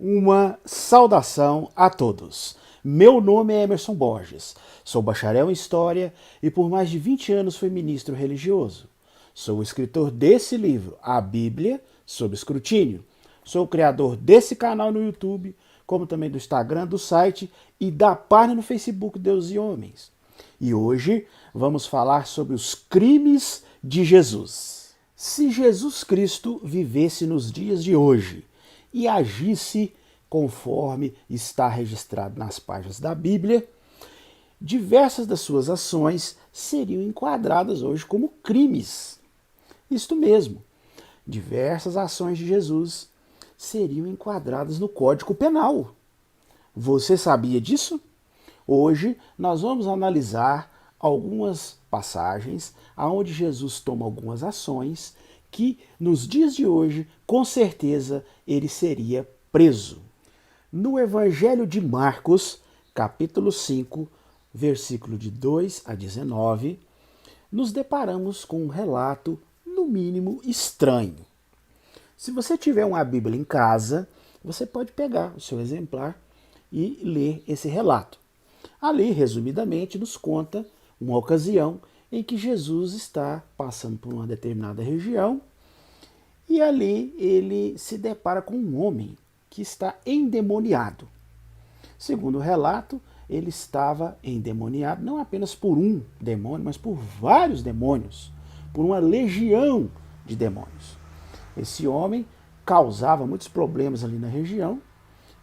Uma saudação a todos. Meu nome é Emerson Borges, sou bacharel em História e por mais de 20 anos fui ministro religioso. Sou o escritor desse livro, A Bíblia sob Escrutínio. Sou o criador desse canal no YouTube, como também do Instagram, do site e da página no Facebook Deus e Homens. E hoje vamos falar sobre os crimes de Jesus. Se Jesus Cristo vivesse nos dias de hoje e agisse conforme está registrado nas páginas da Bíblia, diversas das suas ações seriam enquadradas hoje como crimes. Isto mesmo, diversas ações de Jesus seriam enquadradas no Código Penal. Você sabia disso? Hoje nós vamos analisar algumas passagens onde Jesus toma algumas ações que nos dias de hoje, com certeza, ele seria preso. No Evangelho de Marcos, capítulo 5, versículo de 2 a 19, nos deparamos com um relato, no mínimo, estranho. Se você tiver uma Bíblia em casa, você pode pegar o seu exemplar e ler esse relato. Ali, resumidamente, nos conta uma ocasião em que Jesus está passando por uma determinada região e ali ele se depara com um homem que está endemoniado. Segundo o relato, ele estava endemoniado não apenas por um demônio, mas por vários demônios, por uma legião de demônios. Esse homem causava muitos problemas ali na região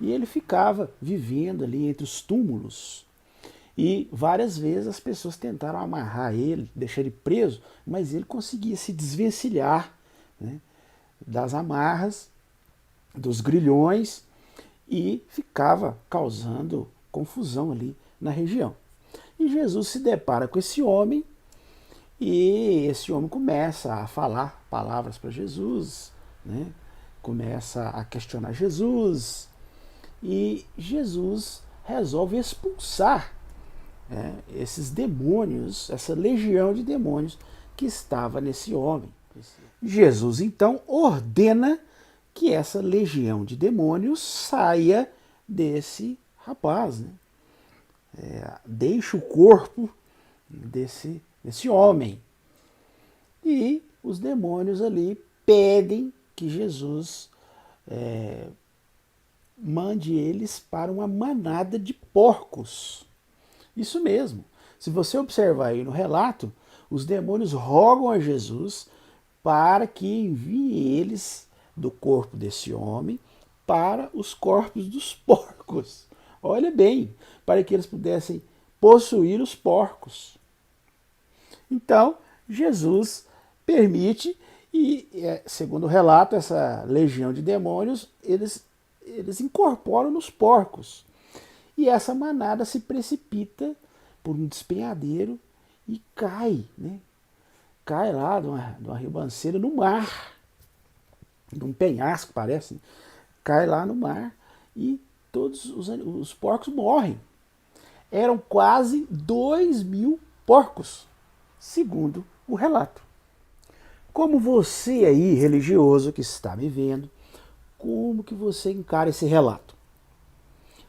e ele ficava vivendo ali entre os túmulos. E várias vezes as pessoas tentaram amarrar ele, deixar ele preso, mas ele conseguia se desvencilhar, né, das amarras, dos grilhões e ficava causando confusão ali na região. E Jesus se depara com esse homem e esse homem começa a falar palavras para Jesus, né, começa a questionar Jesus e Jesus resolve expulsar esses demônios, essa legião de demônios que estava nesse homem. Jesus então ordena que essa legião de demônios saia desse rapaz, né? Deixa o corpo desse homem. E os demônios ali pedem que Jesus mande eles para uma manada de porcos. Isso mesmo. Se você observar aí no relato, os demônios rogam a Jesus para que envie eles do corpo desse homem para os corpos dos porcos. Olha bem, para que eles pudessem possuir os porcos. Então, Jesus permite e, segundo o relato, essa legião de demônios, eles incorporam nos porcos. E essa manada se precipita por um despenhadeiro e cai, né? Cai lá de uma ribanceira no mar, de um penhasco parece, né? Cai lá no mar e todos os porcos morrem. Eram quase 2.000 porcos, segundo o relato. Como você aí, religioso que está me vendo, como que você encara esse relato?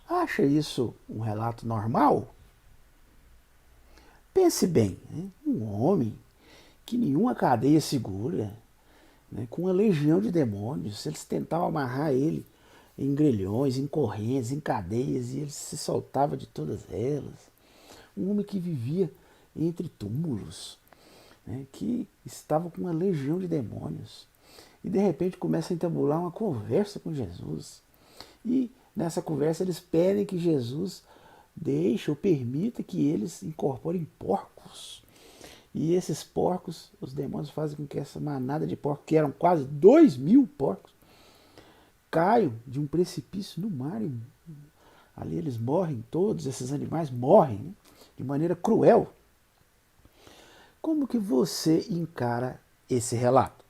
Acha isso um relato normal? Pense bem, né? Um homem que nenhuma cadeia segura, né? Com uma legião de demônios, eles tentavam amarrar ele em grilhões, em correntes, em cadeias, e ele se soltava de todas elas. Um homem que vivia entre túmulos, né? Que estava com uma legião de demônios. E de repente começa a entabular uma conversa com Jesus. E nessa conversa eles pedem que Jesus deixe ou permita que eles incorporem porcos. E esses porcos, os demônios fazem com que essa manada de porcos, que eram quase 2.000 porcos, caiam de um precipício no mar. E ali eles morrem, todos esses animais morrem, né, de maneira cruel. Como que você encara esse relato?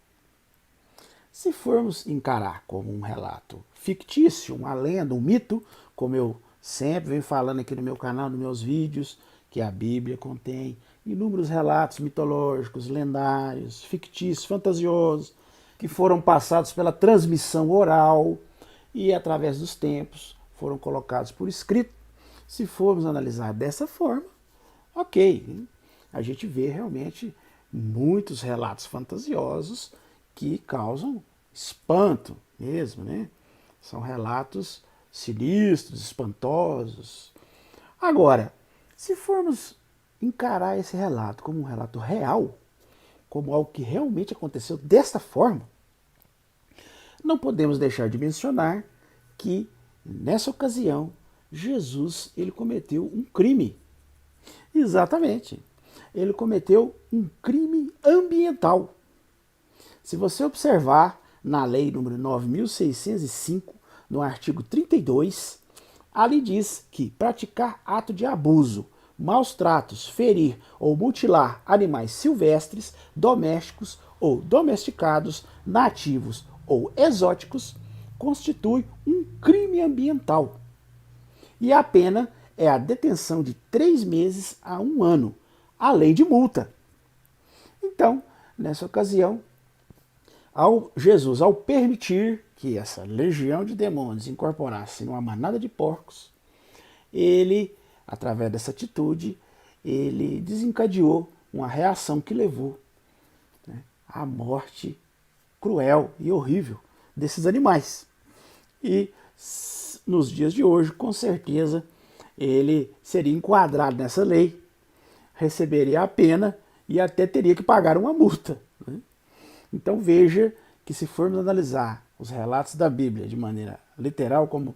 Se formos encarar como um relato fictício, uma lenda, um mito, como eu sempre venho falando aqui no meu canal, nos meus vídeos, que a Bíblia contém inúmeros relatos mitológicos, lendários, fictícios, fantasiosos, que foram passados pela transmissão oral e através dos tempos foram colocados por escrito. Se formos analisar dessa forma, ok, a gente vê realmente muitos relatos fantasiosos que causam espanto mesmo, né? São relatos sinistros, espantosos. Agora, se formos encarar esse relato como um relato real, como algo que realmente aconteceu desta forma, não podemos deixar de mencionar que, nessa ocasião, Jesus ele cometeu um crime. Exatamente. Ele cometeu um crime ambiental. Se você observar na lei número 9.605, no artigo 32, ali diz que praticar ato de abuso, maus tratos, ferir ou mutilar animais silvestres, domésticos ou domesticados, nativos ou exóticos, constitui um crime ambiental. E a pena é a detenção de 3 meses a 1 ano, além de multa. Então, nessa ocasião, Jesus, ao permitir que essa legião de demônios incorporasse numa manada de porcos, ele, através dessa atitude, ele desencadeou uma reação que levou, né, à morte cruel e horrível desses animais. E nos dias de hoje, com certeza, ele seria enquadrado nessa lei, receberia a pena e até teria que pagar uma multa, né? Então veja que, se formos analisar os relatos da Bíblia de maneira literal, como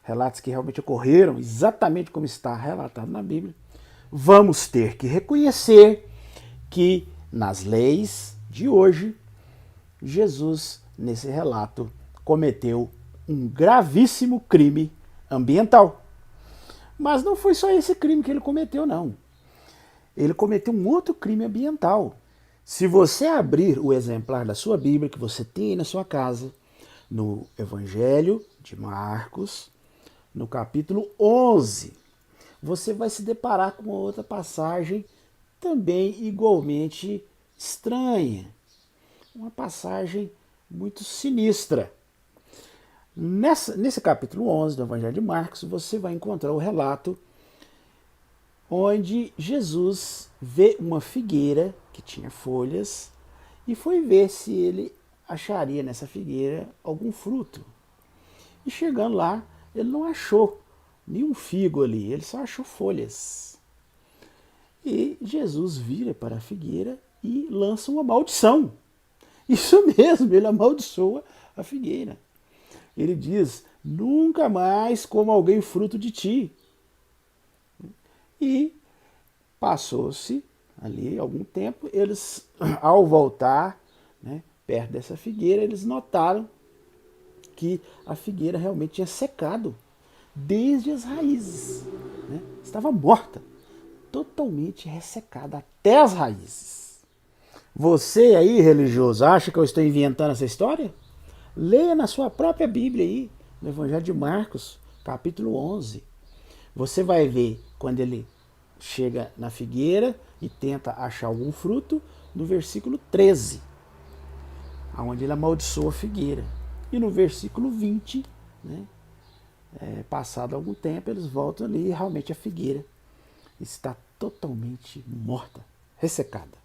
relatos que realmente ocorreram exatamente como está relatado na Bíblia, vamos ter que reconhecer que nas leis de hoje, Jesus, nesse relato, cometeu um gravíssimo crime ambiental. Mas não foi só esse crime que ele cometeu, não. Ele cometeu um outro crime ambiental. Se você abrir o exemplar da sua Bíblia, que você tem aí na sua casa, no Evangelho de Marcos, no capítulo 11, você vai se deparar com uma outra passagem também igualmente estranha. Uma passagem muito sinistra. Nesse capítulo 11 do Evangelho de Marcos, você vai encontrar o relato onde Jesus vê uma figueira que tinha folhas e foi ver se ele acharia nessa figueira algum fruto. E chegando lá, ele não achou nenhum figo ali, ele só achou folhas. E Jesus vira para a figueira e lança uma maldição. Isso mesmo, ele amaldiçoa a figueira. Ele diz: nunca mais coma alguém fruto de ti. E passou-se ali algum tempo, eles, ao voltar, né, perto dessa figueira, eles notaram que a figueira realmente tinha secado desde as raízes, né? Estava morta, totalmente ressecada até as raízes. Você aí, religioso, acha que eu estou inventando essa história? Leia na sua própria Bíblia aí, no Evangelho de Marcos, capítulo 11. Você vai ver quando ele chega na figueira e tenta achar algum fruto, no versículo 13, onde ele amaldiçoa a figueira. E no versículo 20, né, passado algum tempo, eles voltam ali e realmente a figueira está totalmente morta, ressecada.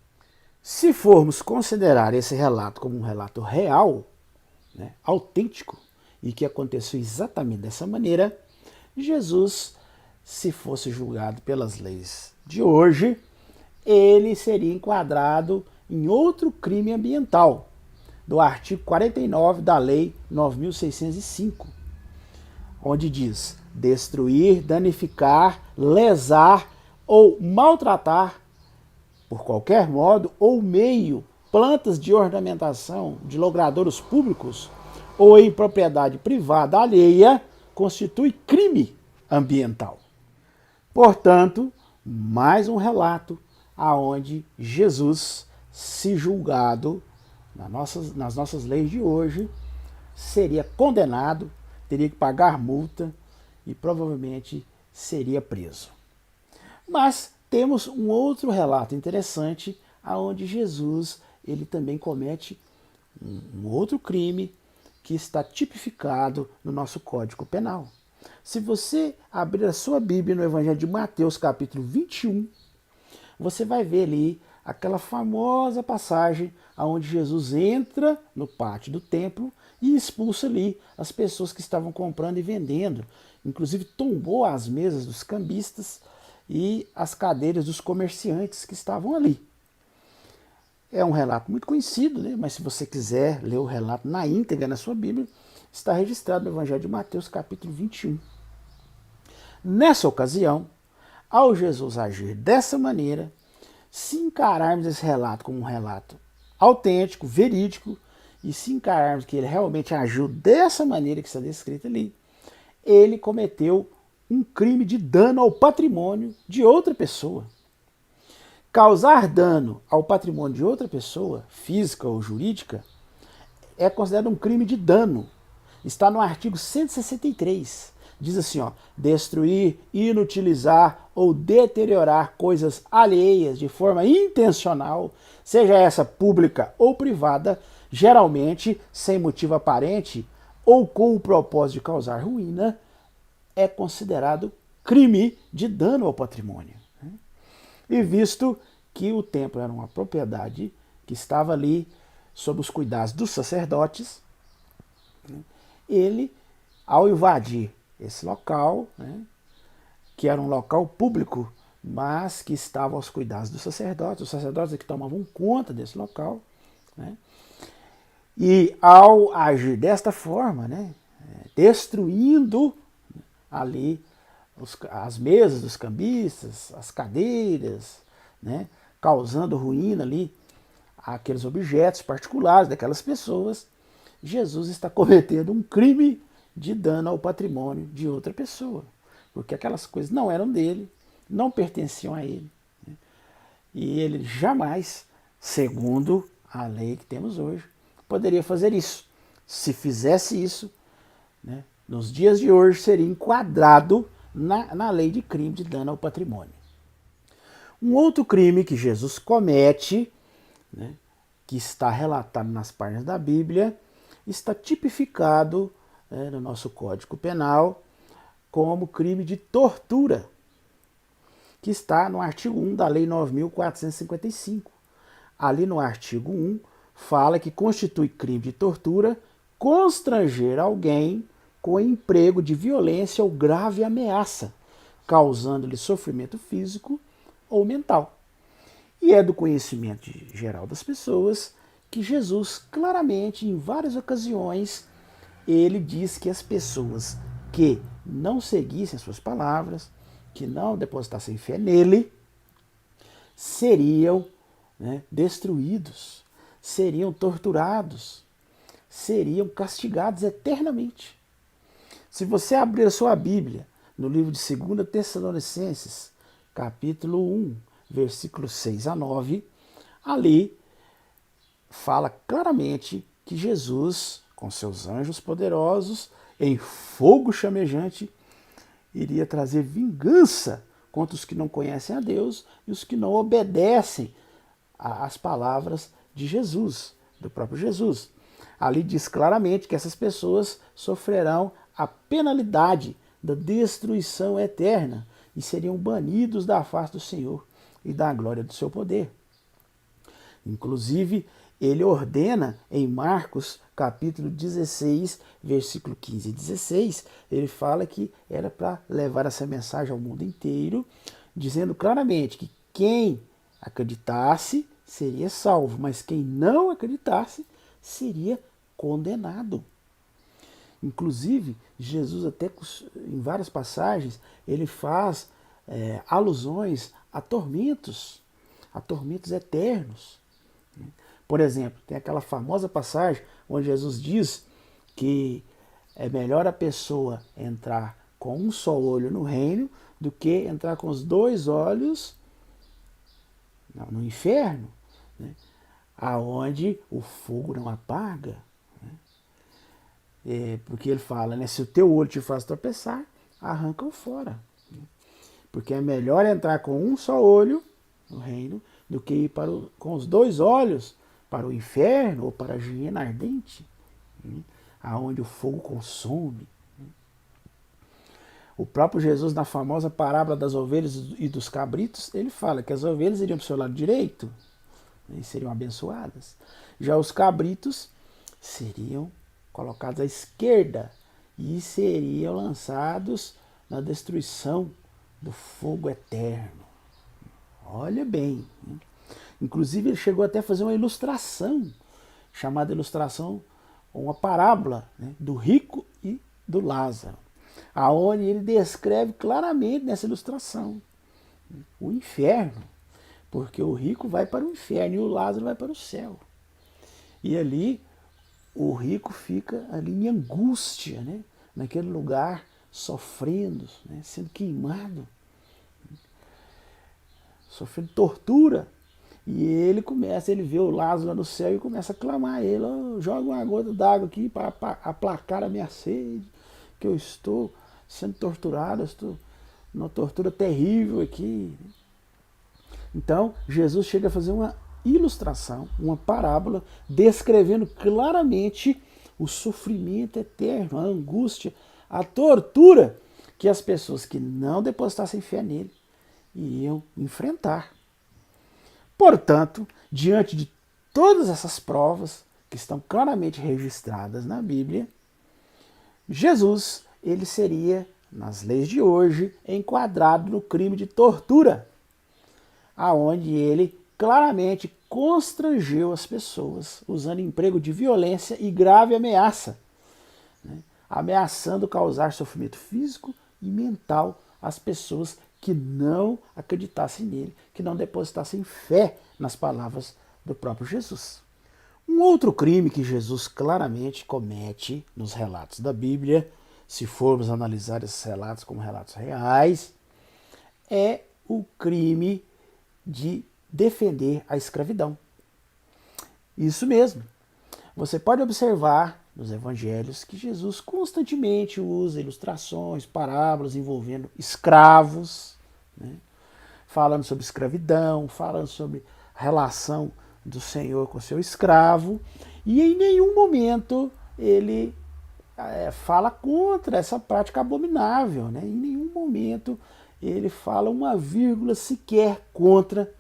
Se formos considerar esse relato como um relato real, né, autêntico, e que aconteceu exatamente dessa maneira, Jesus, se fosse julgado pelas leis de hoje, ele seria enquadrado em outro crime ambiental, do artigo 49 da Lei 9.605, onde diz: destruir, danificar, lesar ou maltratar, por qualquer modo ou meio, plantas de ornamentação de logradouros públicos ou em propriedade privada alheia, constitui crime ambiental. Portanto, mais um relato aonde Jesus, se julgado nas nossas leis de hoje, seria condenado, teria que pagar multa e provavelmente seria preso. Mas temos um outro relato interessante aonde Jesus ele também comete um outro crime que está tipificado no nosso Código Penal. Se você abrir a sua Bíblia no Evangelho de Mateus, capítulo 21, você vai ver ali aquela famosa passagem onde Jesus entra no pátio do templo e expulsa ali as pessoas que estavam comprando e vendendo. Inclusive tombou as mesas dos cambistas e as cadeiras dos comerciantes que estavam ali. É um relato muito conhecido, né? Mas se você quiser ler o relato na íntegra na sua Bíblia, está registrado no Evangelho de Mateus, capítulo 21. Nessa ocasião, ao Jesus agir dessa maneira, se encararmos esse relato como um relato autêntico, verídico, e se encararmos que ele realmente agiu dessa maneira que está descrito ali, ele cometeu um crime de dano ao patrimônio de outra pessoa. Causar dano ao patrimônio de outra pessoa, física ou jurídica, é considerado um crime de dano. Está no artigo 163. Diz assim, ó, destruir, inutilizar ou deteriorar coisas alheias de forma intencional, seja essa pública ou privada, geralmente sem motivo aparente ou com o propósito de causar ruína, é considerado crime de dano ao patrimônio. E visto que o templo era uma propriedade que estava ali sob os cuidados dos sacerdotes, ele, ao invadir esse local, que era um local público, mas que estava aos cuidados dos sacerdotes, os sacerdotes é que tomavam conta desse local, e ao agir desta forma, destruindo ali as mesas dos cambistas, as cadeiras, causando ruína ali àqueles objetos particulares daquelas pessoas, Jesus está cometendo um crime de dano ao patrimônio de outra pessoa, porque aquelas coisas não eram dele, não pertenciam a ele, e ele jamais, segundo a lei que temos hoje, poderia fazer isso. Se fizesse isso, nos dias de hoje seria enquadrado na lei de crime de dano ao patrimônio. Um outro crime que Jesus comete, que está relatado nas páginas da Bíblia, está tipificado no nosso Código Penal como crime de tortura, que está no artigo 1 da Lei 9.455. Ali no artigo 1 fala que constitui crime de tortura constranger alguém com emprego de violência ou grave ameaça, causando-lhe sofrimento físico ou mental. E é do conhecimento geral das pessoas que Jesus, claramente, em várias ocasiões, ele diz que as pessoas que não seguissem as suas palavras, que não depositassem fé nele, seriam destruídos, seriam torturados, seriam castigados eternamente. Se você abrir a sua Bíblia no livro de 2 Tessalonicenses, capítulo 1, versículos 6 a 9, ali fala claramente que Jesus, com seus anjos poderosos, em fogo chamejante, iria trazer vingança contra os que não conhecem a Deus e os que não obedecem às palavras de Jesus, do próprio Jesus. Ali diz claramente que essas pessoas sofrerão a penalidade da destruição eterna e seriam banidos da face do Senhor e da glória do seu poder. Inclusive, ele ordena em Marcos, capítulo 16, versículo 15 e 16, ele fala que era para levar essa mensagem ao mundo inteiro, dizendo claramente que quem acreditasse seria salvo, mas quem não acreditasse seria condenado. Inclusive, Jesus até em várias passagens, ele faz alusões a tormentos eternos. Por exemplo, tem aquela famosa passagem onde Jesus diz que é melhor a pessoa entrar com um só olho no reino do que entrar com os dois olhos no inferno, aonde o fogo não apaga. Porque ele fala, se o teu olho te faz tropeçar, arranca-o fora. Porque é melhor entrar com um só olho no reino do que ir com os dois olhos para o inferno ou para a hiena ardente. aonde o fogo consome. O próprio Jesus, na famosa parábola das ovelhas e dos cabritos, ele fala que as ovelhas iriam para o seu lado direito, e seriam abençoadas. Já os cabritos seriam colocados à esquerda e seriam lançados na destruição do fogo eterno. Olha bem. Inclusive ele chegou até a fazer uma ilustração, chamada ilustração, uma parábola, né, do rico e do Lázaro, aonde ele descreve claramente nessa ilustração o inferno, porque o rico vai para o inferno e o Lázaro vai para o céu. E ali o rico fica ali em angústia, né, naquele lugar, sofrendo, né, sendo queimado, sofrendo tortura. E ele vê o Lázaro lá no céu e começa a clamar a ele: oh, joga uma gota d'água aqui para aplacar a minha sede, que eu estou sendo torturado, eu estou numa tortura terrível aqui. Então, Jesus chega a fazer uma ilustração, uma parábola, descrevendo claramente o sofrimento eterno, a angústia, a tortura que as pessoas que não depositassem fé nele iriam enfrentar. Portanto, diante de todas essas provas que estão claramente registradas na Bíblia, Jesus, ele seria, nas leis de hoje, enquadrado no crime de tortura, aonde ele claramente constrangeu as pessoas, usando emprego de violência e grave ameaça, né, ameaçando causar sofrimento físico e mental às pessoas que não acreditassem nele, que não depositassem fé nas palavras do próprio Jesus. Um outro crime que Jesus claramente comete nos relatos da Bíblia, se formos analisar esses relatos como relatos reais, é o crime de defender a escravidão. Isso mesmo. Você pode observar nos evangelhos que Jesus constantemente usa ilustrações, parábolas envolvendo escravos, né? Falando sobre escravidão, falando sobre a relação do Senhor com o seu escravo, e em nenhum momento ele fala contra essa prática abominável, né? Em nenhum momento ele fala uma vírgula sequer contra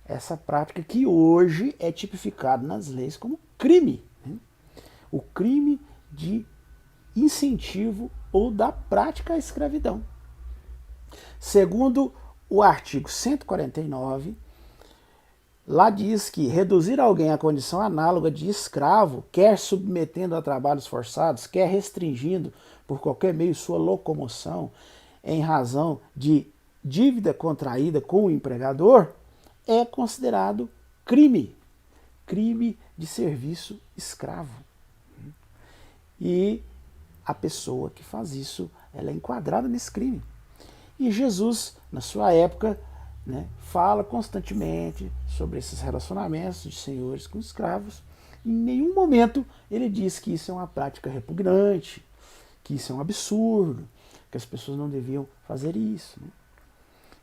essa prática que hoje é tipificada nas leis como crime, né? O crime de incentivo ou da prática à escravidão. Segundo o artigo 149, lá diz que reduzir alguém à condição análoga de escravo, quer submetendo a trabalhos forçados, quer restringindo por qualquer meio sua locomoção em razão de dívida contraída com o empregador, é considerado crime, crime de serviço escravo. E a pessoa que faz isso, ela é enquadrada nesse crime. E Jesus, na sua época, né, fala constantemente sobre esses relacionamentos de senhores com escravos. Em nenhum momento ele diz que isso é uma prática repugnante, que isso é um absurdo, que as pessoas não deviam fazer isso, né?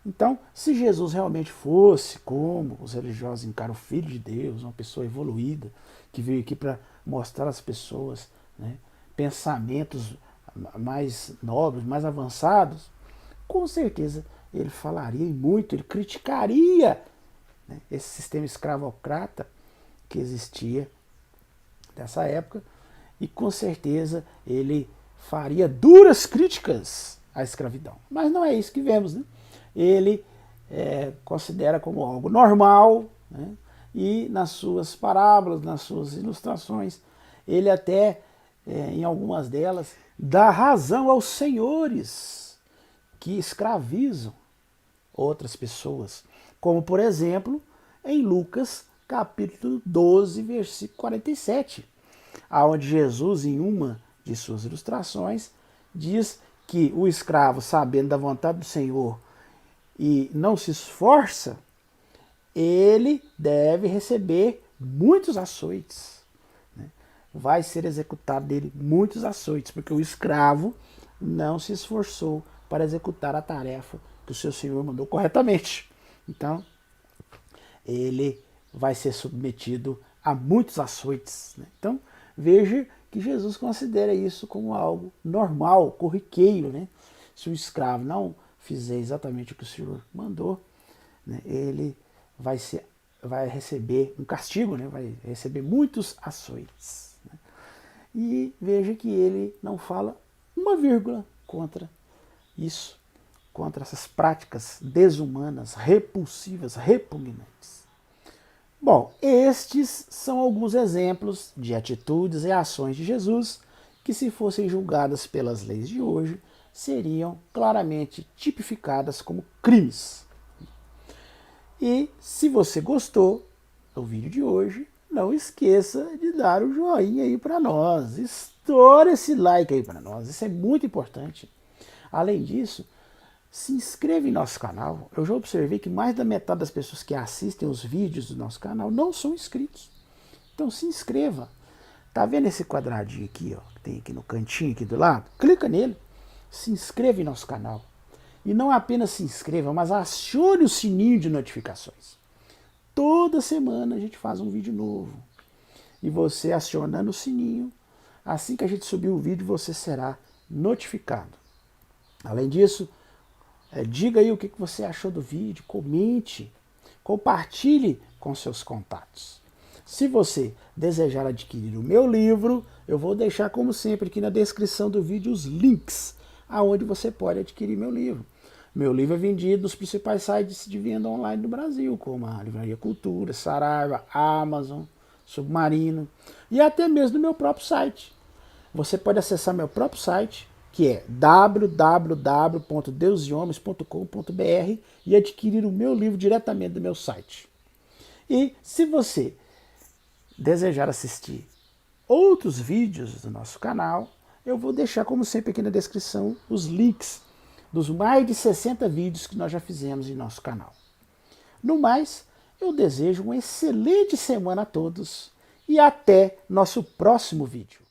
Então, se Jesus realmente fosse como os religiosos encaram o Filho de Deus, uma pessoa evoluída, que veio aqui para mostrar às pessoas, né, pensamentos mais nobres, mais avançados, com certeza ele falaria muito, ele criticaria, né, esse sistema escravocrata que existia nessa época, e com certeza ele faria duras críticas à escravidão. Mas não é isso que vemos, né? Ele considera como algo normal, né? E nas suas parábolas, nas suas ilustrações, ele até, em algumas delas, dá razão aos senhores que escravizam outras pessoas, como por exemplo em Lucas capítulo 12, versículo 47, onde Jesus, em uma de suas ilustrações, diz que o escravo, sabendo da vontade do Senhor e não se esforça, ele deve receber muitos açoites, né? Vai ser executado dele muitos açoites, porque o escravo não se esforçou para executar a tarefa que o seu senhor mandou corretamente. Então, ele vai ser submetido a muitos açoites, né? Então, veja que Jesus considera isso como algo normal, corriqueiro, né? Se o escravo não fizer exatamente o que o Senhor mandou, né, ele vai receber um castigo, né? Vai receber muitos açoites. Né? E veja que ele não fala uma vírgula contra isso, contra essas práticas desumanas, repulsivas, repugnantes. Bom, estes são alguns exemplos de atitudes e ações de Jesus que, se fossem julgadas pelas leis de hoje, seriam claramente tipificadas como crimes. E se você gostou do vídeo de hoje, não esqueça de dar o joinha aí para nós. Estoura esse like aí para nós, isso é muito importante. Além disso, se inscreva em nosso canal. Eu já observei que mais da metade das pessoas que assistem os vídeos do nosso canal não são inscritos. Então se inscreva. Tá vendo esse quadradinho aqui, ó, que tem aqui no cantinho aqui do lado? Clica nele. Se inscreva em nosso canal. E não apenas se inscreva, mas acione o sininho de notificações. Toda semana a gente faz um vídeo novo. E você acionando o sininho, assim que a gente subir o vídeo, você será notificado. Além disso, diga aí o que você achou do vídeo, comente, compartilhe com seus contatos. Se você desejar adquirir o meu livro, eu vou deixar, como sempre, aqui na descrição do vídeo os links aonde você pode adquirir meu livro. Meu livro é vendido nos principais sites de venda online do Brasil, como a Livraria Cultura, Saraiva, Amazon, Submarino e até mesmo no meu próprio site. Você pode acessar meu próprio site, que é www.deusehomes.com.br, e adquirir o meu livro diretamente do meu site. E se você desejar assistir outros vídeos do nosso canal, eu vou deixar, como sempre, aqui na descrição os links dos mais de 60 vídeos que nós já fizemos em nosso canal. No mais, eu desejo uma excelente semana a todos e até nosso próximo vídeo.